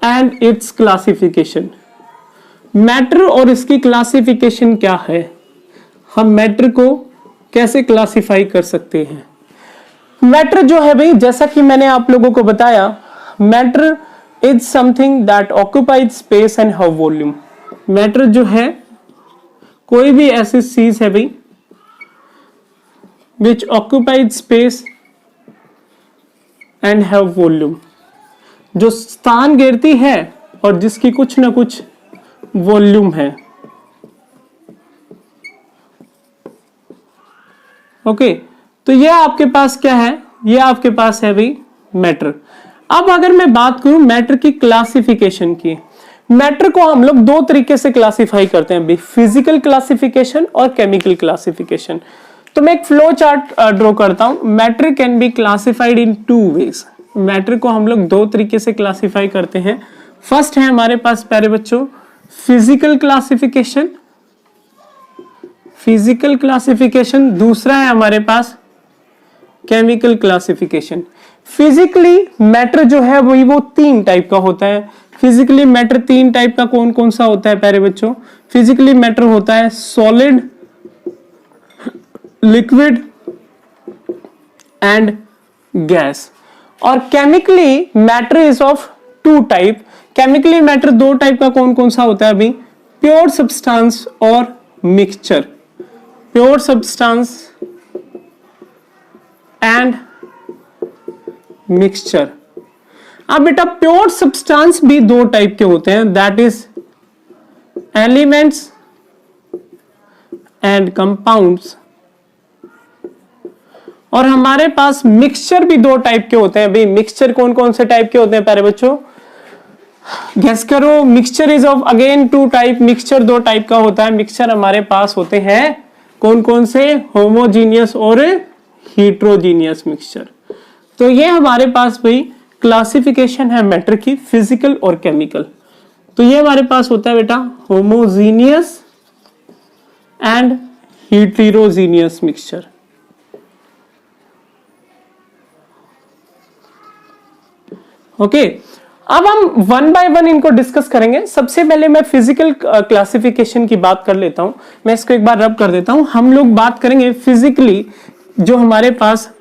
And it's classification. Matter और इसकी classification क्या है, हम मैटर को कैसे क्लासिफाई कर सकते हैं। मैटर जो है भाई, जैसा कि मैंने आप लोगों को बताया, matter is something that occupies space and have volume. Matter जो है कोई भी ऐसी चीज है भाई which occupies space and have volume, जो स्थान घेरती है और जिसकी कुछ ना कुछ वॉल्यूम है। ओके, तो ये आपके पास क्या है, ये आपके पास है भाई मैटर। अब अगर मैं बात करूं मैटर की क्लासिफिकेशन की, मैटर को हम लोग दो तरीके से क्लासिफाई करते हैं भाई, फिजिकल क्लासिफिकेशन और केमिकल क्लासिफिकेशन। तो मैं एक फ्लो चार्ट ड्रॉ करता हूं। Matter can be classified in two ways. Matter को हम लोग दो तरीके से क्लासिफाई करते हैं। फर्स्ट है हमारे पास प्यारे बच्चों फिजिकल क्लासिफिकेशन, फिजिकल क्लासिफिकेशन। दूसरा है हमारे पास केमिकल क्लासिफिकेशन। फिजिकली मैटर जो है वही वो तीन टाइप का होता है। फिजिकली मैटर तीन टाइप का कौन कौन सा होता है प्यारे बच्चों? फिजिकली मैटर होता है सॉलिड, लिक्विड एंड गैस। और chemically matter is of two type. Chemically matter दो टाइप का कौन कौन सा होता है अभी? प्योर सब्सटेंस और mixture. Pure substance and mixture. अब बेटा प्योर सब्सटेंस भी दो टाइप के होते हैं, that is elements and compounds. और हमारे पास मिक्सचर भी दो टाइप के होते हैं भाई। मिक्सचर कौन कौन से टाइप के होते हैं प्यारे बच्चों? गेस करो। Mixture is of again two type. Mixture दो टाइप का होता है। मिक्सचर हमारे पास होते हैं कौन कौन से? होमोजीनियस और हीट्रोजीनियस मिक्सचर। तो ये हमारे पास भाई क्लासिफिकेशन है मैटर की, फिजिकल और केमिकल। तो ये हमारे पास होता है बेटा होमोजीनियस एंड हीटेरोजीनियस मिक्सचर। ओके, अब हम वन बाय वन इनको डिस्कस करेंगे। सबसे पहले मैं फिजिकल क्लासिफिकेशन की बात कर लेता हूं। मैं इसको एक बार रब कर देता हूं। हम लोग बात करेंगे फिजिकली जो हमारे पास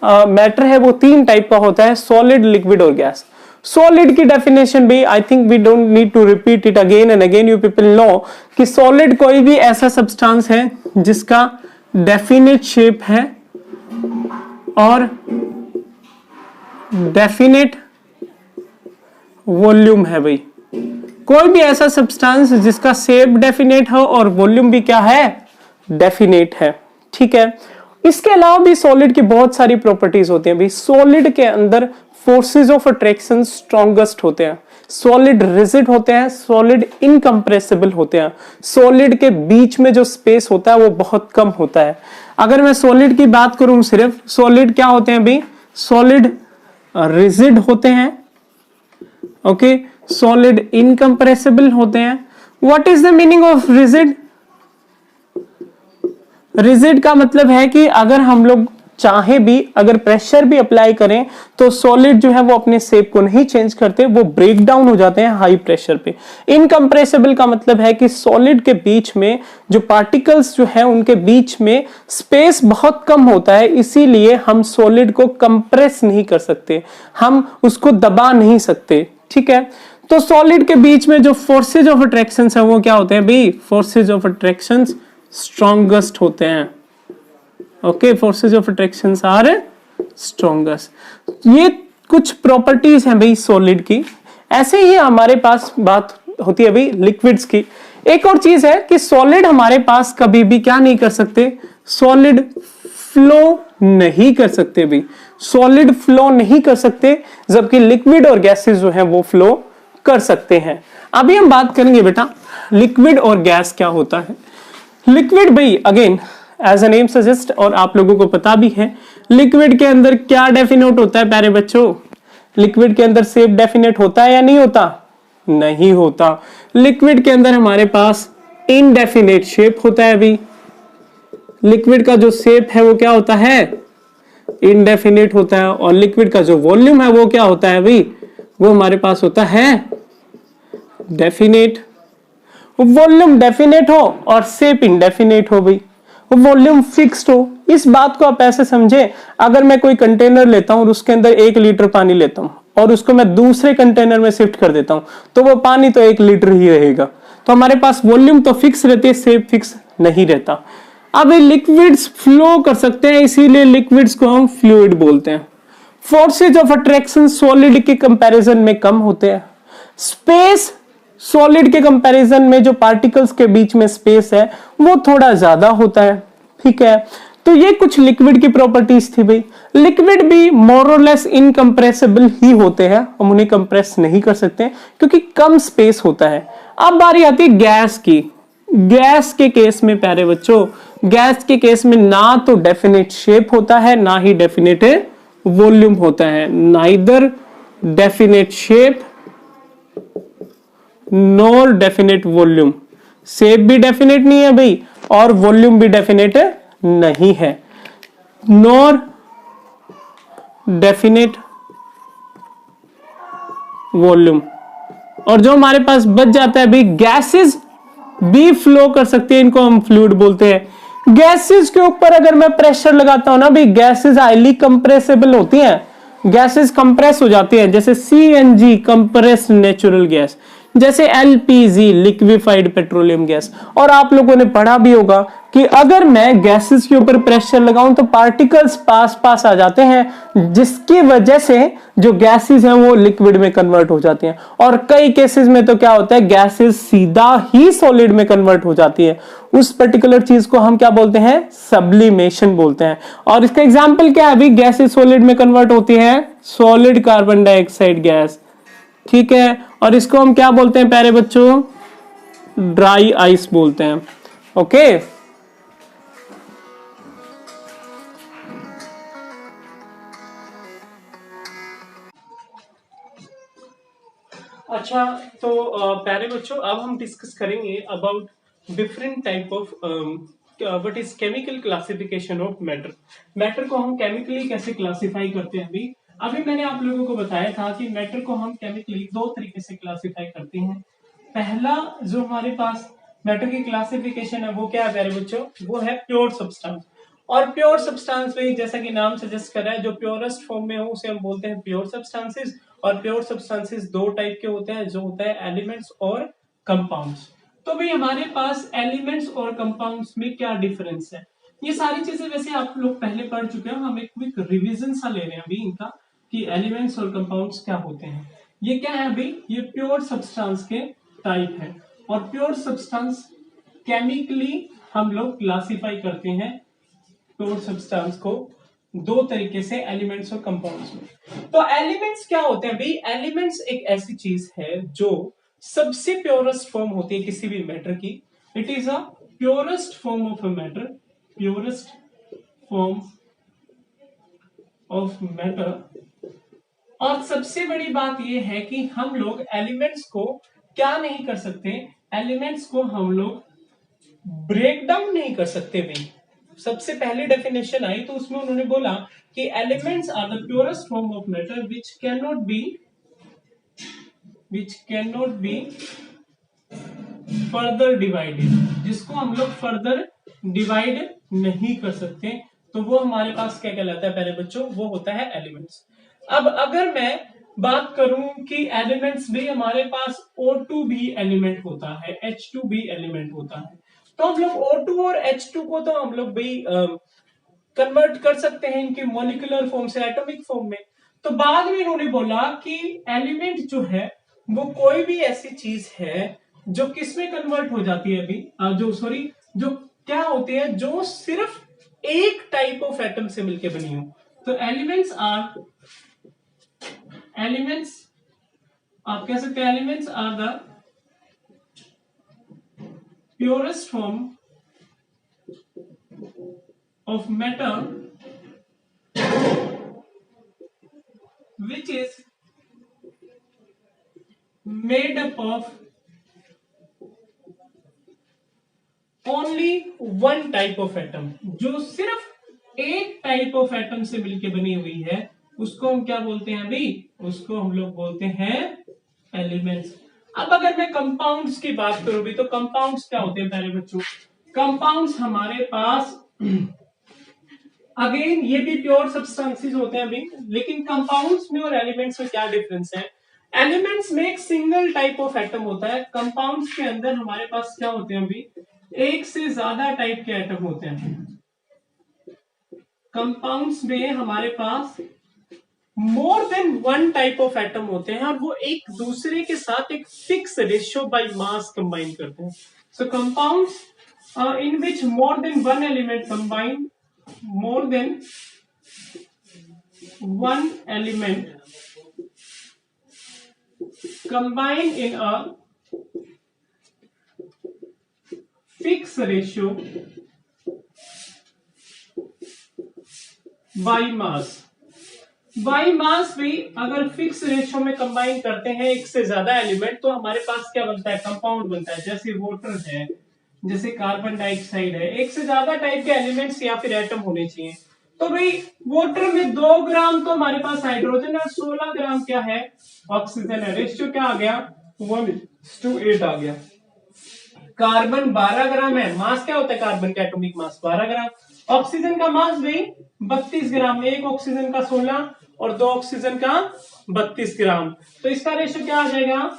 मैटर है वो तीन टाइप का होता है, सॉलिड, लिक्विड और गैस। सॉलिड की डेफिनेशन भी I think we don't need to repeat it again and again, you people know कि सॉलिड कोई भी ऐसा सब्सटेंस है जिसका डेफिनेट शेप है और डेफिनेट वॉल्यूम है भाई। कोई भी ऐसा सब्सटेंस जिसका शेप डेफिनेट हो और वॉल्यूम भी क्या है? डेफिनेट है। ठीक है, इसके अलावा भी सॉलिड की बहुत सारी प्रॉपर्टीज होती हैं भाई। सॉलिड के अंदर फोर्सेस ऑफ अट्रैक्शन स्ट्रॉन्गेस्ट होते हैं। सॉलिड रिजिड होते हैं, सॉलिड इनकम्प्रेसिबल होते हैं। सॉलिड के बीच में जो स्पेस होता है वो बहुत कम होता है। अगर मैं सॉलिड की बात करूं सिर्फ, सॉलिड क्या होते हैं भाई? सॉलिड रिजिड होते हैं, ओके, सॉलिड इनकम्प्रेसिबल होते हैं। What is the meaning of rigid? Rigid का मतलब है कि अगर हम लोग चाहे भी, अगर प्रेशर भी अप्लाई करें तो सॉलिड जो है वो अपने शेप को नहीं चेंज करते, वो ब्रेक डाउन हो जाते हैं हाई प्रेशर पे। इनकम्प्रेसिबल का मतलब है कि सॉलिड के बीच में जो पार्टिकल्स जो है उनके बीच में स्पेस बहुत कम होता है, इसीलिए हम सॉलिड को कंप्रेस नहीं कर सकते, हम उसको दबा नहीं सकते। ठीक है, तो सॉलिड के बीच में जो फोर्सेज ऑफ अट्रैक्शन है वो क्या होते हैं भाई? फोर्सेज ऑफ अट्रैक्शन स्ट्रॉन्गेस्ट होते हैं। Okay, forces of attraction are strongest. ये कुछ प्रॉपर्टीज हैं भाई सॉलिड की। ऐसे ही हमारे पास बात होती है भाई लिक्विड्स की। एक और चीज है कि सॉलिड हमारे पास कभी भी क्या नहीं कर सकते? सॉलिड फ्लो नहीं कर सकते भाई। सॉलिड फ्लो नहीं कर सकते, जबकि लिक्विड और गैसेस जो है वो फ्लो कर सकते हैं। अभी हम बात करेंगे बेटा लिक्विड और गैस क्या होता है। लिक्विड भाई again as a name suggest, और आप लोगों को पता भी है, लिक्विड के अंदर क्या डेफिनेट होता है प्यारे बच्चों? लिक्विड के अंदर शेप डेफिनेट होता है या नहीं होता? नहीं होता। लिक्विड के अंदर हमारे पास इनडेफिनेट शेप होता है भाई। लिक्विड का जो शेप है वो क्या होता है? इनडेफिनेट होता है। और लिक्विड का जो वॉल्यूम है वो क्या होता है भाई? वो हमारे पास होता है डेफिनेट, वॉल्यूम डेफिनेट हो और शेप इंडेफिनेट हो भाई, वॉल्यूम फिक्स्ड हो। इस बात को आप ऐसे समझे, अगर मैं कोई कंटेनर लेता हूं और उसके अंदर 1 लीटर पानी लेता हूं और उसको मैं दूसरे कंटेनर में शिफ्ट कर देता हूं, तो वो पानी तो 1 लीटर ही रहेगा। तो हमारे पास वॉल्यूम तो फिक्स रहती है, शेप फिक्स नहीं रहता। अब ये लिक्विड्स फ्लो कर सकते हैं, इसीलिए लिक्विड्स को हम फ्लूइड बोलते हैं। फोर्सेज ऑफ अट्रैक्शन सॉलिड के कंपैरिजन में कम होते हैं। स्पेस, सॉलिड के कंपैरिजन में जो पार्टिकल्स के बीच में स्पेस है वो थोड़ा ज्यादा होता है। ठीक है, तो ये कुछ लिक्विड की प्रॉपर्टीज थी भाई। लिक्विड भी मोर और लेस इनकंप्रेसिबल ही होते हैं, हम उन्हें कंप्रेस नहीं कर सकते क्योंकि कम स्पेस होता है। अब बारी आती है गैस की। गैस के केस में प्यारे बच्चों, गैस के केस में ना तो डेफिनेट शेप होता है ना ही डेफिनेट वॉल्यूम होता है। Neither definite shape nor definite volume. Shape भी डेफिनेट नहीं है भाई और वॉल्यूम भी डेफिनेट नहीं है। Nor definite volume. और जो हमारे पास बच जाता है भाई, गैसेस भी फ्लो कर सकते हैं, इनको हम फ्लूइड बोलते हैं। गैसेस के ऊपर अगर मैं प्रेशर लगाता हूं ना भाई, गैसेस हाईली कंप्रेसिबल होती हैं, गैसेस कंप्रेस हो जाती हैं। जैसे सीएनजी कंप्रेस्ड नेचुरल गैस, जैसे एलपीजी लिक्विफाइड पेट्रोलियम गैस। और आप लोगों ने पढ़ा भी होगा कि अगर मैं गैसेस के ऊपर प्रेशर लगाऊं तो पार्टिकल्स पास पास आ जाते हैं, जिसकी वजह से जो गैसेस हैं वो लिक्विड में कन्वर्ट हो जाती हैं। और कई केसेस में तो क्या होता है, गैसेस सीधा ही सॉलिड में कन्वर्ट हो जाती है। उस पर्टिकुलर चीज को हम क्या बोलते हैं, सब्लिमेशन बोलते हैं। और इसका एग्जांपल क्या है अभी, गैसेस सॉलिड में कन्वर्ट होती है, सॉलिड कार्बन डाइऑक्साइड गैस। ठीक है, और इसको हम क्या बोलते हैं प्यारे बच्चों, ड्राई आइस बोलते हैं। ओके, अच्छा, तो प्यारे बच्चों अब हम डिस्कस करेंगे about different type of what is chemical classification of matter. Matter को हम केमिकली कैसे क्लासिफाई करते हैं। अभी अभी मैंने आप लोगों को बताया था कि मैटर को हम केमिकली 2 तरीके से क्लासिफाई करते हैं। पहला जो हमारे पास मैटर की क्लासिफिकेशन है वो क्या है प्यारे बच्चों, वो है प्योर सब्सटेंस। और प्योर सब्सटेंस में जैसा कि नाम सजेस्ट कर रहा है, जो प्योरेस्ट फॉर्म में हो उसे हम बोलते हैं प्योर सब्सटेंसेस। और प्योर सब्सटेंसेस 2 टाइप के होते हैं, जो होता है एलिमेंट्स और कंपाउंड्स। तो भाई हमारे पास एलिमेंट्स और कंपाउंड्स में क्या डिफरेंस है, ये सारी चीजें वैसे आप लोग पहले पढ़ चुके हैं, हम एक क्विक रिवीजन सा ले रहे हैं अभी इनका कि एलिमेंट्स और कंपाउंड्स क्या होते हैं। ये क्या है अभी, ये प्योर सब्सटेंस के टाइप है। और प्योर सब्सटेंस केमिकली हम लोग क्लासिफाई करते हैं प्योर सब्सटेंस को 2 तरीके से, एलिमेंट्स और कंपाउंड्स में। तो एलिमेंट्स क्या होते हैं भाई, एलिमेंट्स एक ऐसी चीज है जो सबसे प्योरेस्ट फॉर्म होती है किसी भी मैटर की। It is a purest form of a matter, purest form of matter. और सबसे बड़ी बात यह है कि हम लोग एलिमेंट्स को क्या नहीं कर सकते, एलिमेंट्स को हम लोग ब्रेक डाउन नहीं कर सकते भाई। सबसे पहले डेफिनेशन आई तो उसमें उन्होंने बोला कि elements are the purest form of matter which cannot be further divided, जिसको हम लोग फर्दर डिवाइड नहीं कर सकते। तो वो हमारे पास क्या कहलाता है पहले बच्चों, वो होता है एलिमेंट्स। अब अगर मैं बात करूं कि एलिमेंट्स भी हमारे पास O2 भी एलिमेंट होता है, H2 भी एलिमेंट होता है। तो हम लोग O2 और H2 को तो हम लोग भी कन्वर्ट कर सकते हैं इनकी मॉलिक्यूलर फॉर्म से एटॉमिक फॉर्म में। तो बाद में इन्होंने बोला कि एलिमेंट जो है वो कोई भी ऐसी चीज है जो किस में कन्वर्ट हो जाती है अभी, जो क्या होती है, जो सिर्फ एक टाइप ऑफ एटम से मिलकर बनी हो। तो एलिमेंट्स आप कह सकते हैं elements are the purest form of matter which is made up of only one type of atom, जो सिर्फ एक टाइप ऑफ एटम से मिलके बनी हुई है, उसको हम क्या बोलते हैं अभी, उसको हम लोग बोलते हैं एलिमेंट्स। अब अगर मैं कंपाउंड्स की बात करूं भी, तो कंपाउंड्स क्या होते हैं प्यारे बच्चों? कंपाउंड्स हमारे पास अगेन ये भी प्योर सब्सटेंसेस होते हैं अभी, लेकिन कंपाउंड्स में और एलिमेंट्स में क्या डिफरेंस है? एलिमेंट्स में एक सिंगल टाइप ऑफ एटम होता है, कंपाउंड्स के अंदर हमारे पास क्या होते हैं अभी? एक से ज्यादा टाइप के एटम होते हैं। कंपाउंड्स में हमारे पास more than one type of atom होते हैं और वो एक दूसरे के साथ एक fix ratio by mass combine करते हैं। So compounds in which more than one element combine, more than one element combined in a fixed ratio by mass। By mass भी अगर फिक्स रेशियो में कंबाइन करते हैं एक से ज्यादा एलिमेंट, तो हमारे पास क्या बनता है? कंपाउंड बनता है। जैसे वाटर है, जैसे कार्बन डाइऑक्साइड है, एक से ज्यादा टाइप के एलिमेंट्स या फिर एटम होने चाहिए। तो भाई वाटर में 2 ग्राम तो हमारे पास हाइड्रोजन और 16 ग्राम क्या है? ऑक्सीजन है। रेशियो क्या आ गया? 1:8 आ गया। कार्बन 12 ग्राम है, मास क्या होता है कार्बन का? एटॉमिक मास 12 ग्राम। ऑक्सीजन का मास भी 32 ग्राम, एक ऑक्सीजन का 16 और 2 ऑक्सीजन का 32 ग्राम। तो इसका रेशियो क्या आ जाएगा?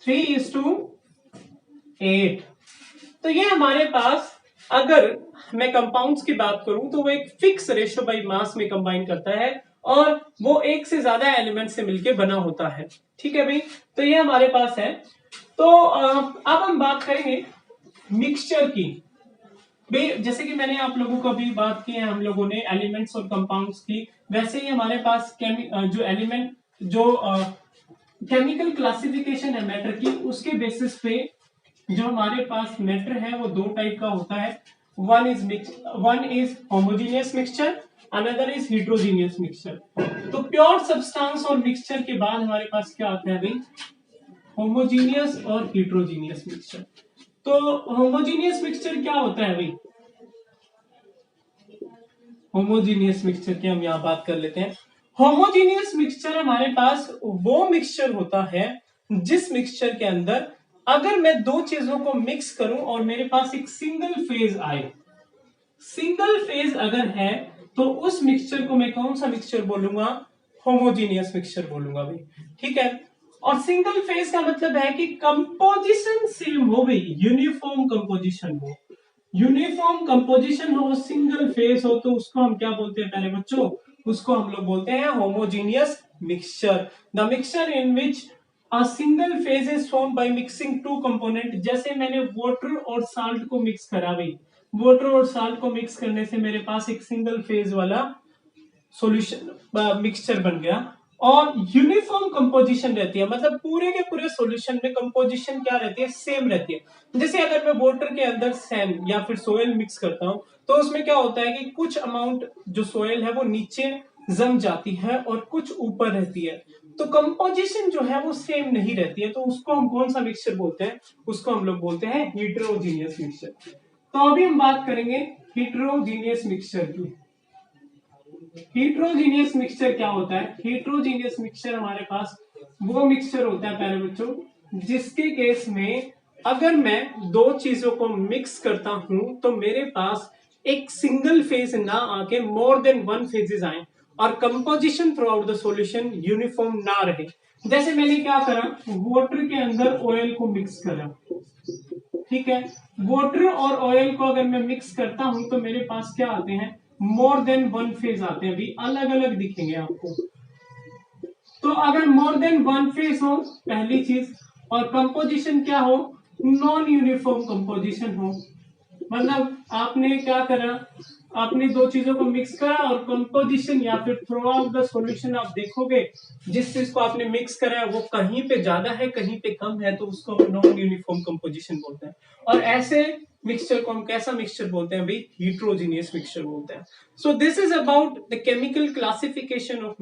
3:8। तो ये हमारे पास, अगर मैं कंपाउंड्स की बात करूं तो वो एक फिक्स रेशियो बाय मास में कंबाइन करता है और वो एक से ज्यादा एलिमेंट से मिलके बना होता है। ठीक है भाई, तो ये हमारे पास है। तो अब हम बात करेंगे मिक्सचर की। भाई जैसे कि मैंने आप लोगों को अभी बात की है हम लोगों ने एलिमेंट्स और कंपाउंड्स की, वैसे ही हमारे पास जो एलिमेंट जो केमिकल क्लासिफिकेशन है मैटर की, उसके बेसिस पे जो हमारे पास मैटर है वो 2 टाइप का होता है। One is homogeneous mixture, another is heterogeneous mixture. तो प्योर सब्सटेंस और मिक्सचर के बाद हमारे पास क्या आता है भाई? होमोजीनियस और हिट्रोजीनियस मिक्सचर। तो होमोजीनियस मिक्सचर क्या होता है भाई? होमोजीनियस मिक्सचर की हम यहां बात कर लेते हैं। होमोजीनियस मिक्सचर हमारे पास वो मिक्सचर होता है जिस मिक्सचर के अंदर अगर मैं 2 चीजों को मिक्स करूं और मेरे पास एक सिंगल फेज आए, सिंगल फेज अगर है, तो उस मिक्सचर को मैं कौन सा मिक्सचर बोलूंगा? होमोजीनियस मिक्सचर बोलूंगा भाई। ठीक है, और सिंगल फेज का मतलब है कि कंपोजिशन सेम हो भाई, यूनिफॉर्म कंपोजिशन हो। यूनिफॉर्म कंपोजिशन हो, सिंगल फेज हो, तो उसको हम क्या बोलते हैं प्यारे बच्चों? उसको हम लोग बोलते हैं homogeneous mixture. The mixture in which a single phase is form by mixing 2 component. जैसे मैंने वाटर और साल्ट को मिक्स करा भाई, वाटर और साल्ट को मिक्स करने से मेरे पास एक सिंगल फेज वाला सॉल्यूशन मिक्सचर बन गया और यूनिफॉर्म कंपोजिशन रहती है, मतलब पूरे के पूरे सॉल्यूशन में कंपोजिशन क्या रहती है? सेम रहती है। जैसे अगर मैं वाटर के अंदर सैंड या फिर सोयल मिक्स करता हूं, तो उसमें क्या होता है कि कुछ अमाउंट जो सोयल है वो नीचे जम जाती है और कुछ ऊपर रहती है, तो कंपोजिशन जो है वो सेम नहीं रहती है। तो उसको हम कौन सा मिक्सचर बोलते हैं? उसको हम लोग बोलते हैं हिट्रोजीनियस मिक्सचर। तो अभी हम बात करेंगे हिट्रोजीनियस मिक्सचर की। हिट्रोजीनियस मिक्सचर क्या होता है? हिट्रोजीनियस मिक्सचर हमारे पास वो मिक्सचर होता है प्यारे बच्चों जिसके केस में अगर मैं 2 चीजों को मिक्स करता हूं तो मेरे पास एक सिंगल फेज ना आके मोर देन 1 फेजेस आए और composition through out the solution uniform ना रहे। जैसे मैंने क्या करा, वाटर के अंदर ऑयल को मिक्स करा। ठीक है, वाटर और ऑयल को अगर मैं मिक्स करता हूं तो मेरे पास क्या आते हैं? मोर देन 1 फेज आते हैं, अभी अलग अलग दिखेंगे आपको। तो अगर मोर देन 1 फेज हो पहली चीज, और कंपोजिशन क्या हो? नॉन यूनिफॉर्म कंपोजिशन हो, मतलब आपने क्या करा, आपने 2 चीजों को मिक्स करा और कंपोजिशन या फिर थ्रू आउट द सॉल्यूशन आप देखोगे जिस चीज को आपने मिक्स करा है वो कहीं पे ज्यादा है कहीं पे कम है, तो उसको हम नॉन यूनिफॉर्म कंपोजिशन बोलते हैं। और ऐसे मिक्सचर को हम कैसा मिक्सचर बोलते हैं भाई? हिट्रोजीनियस मिक्सचर बोलते हैं। So this is about the chemical classification of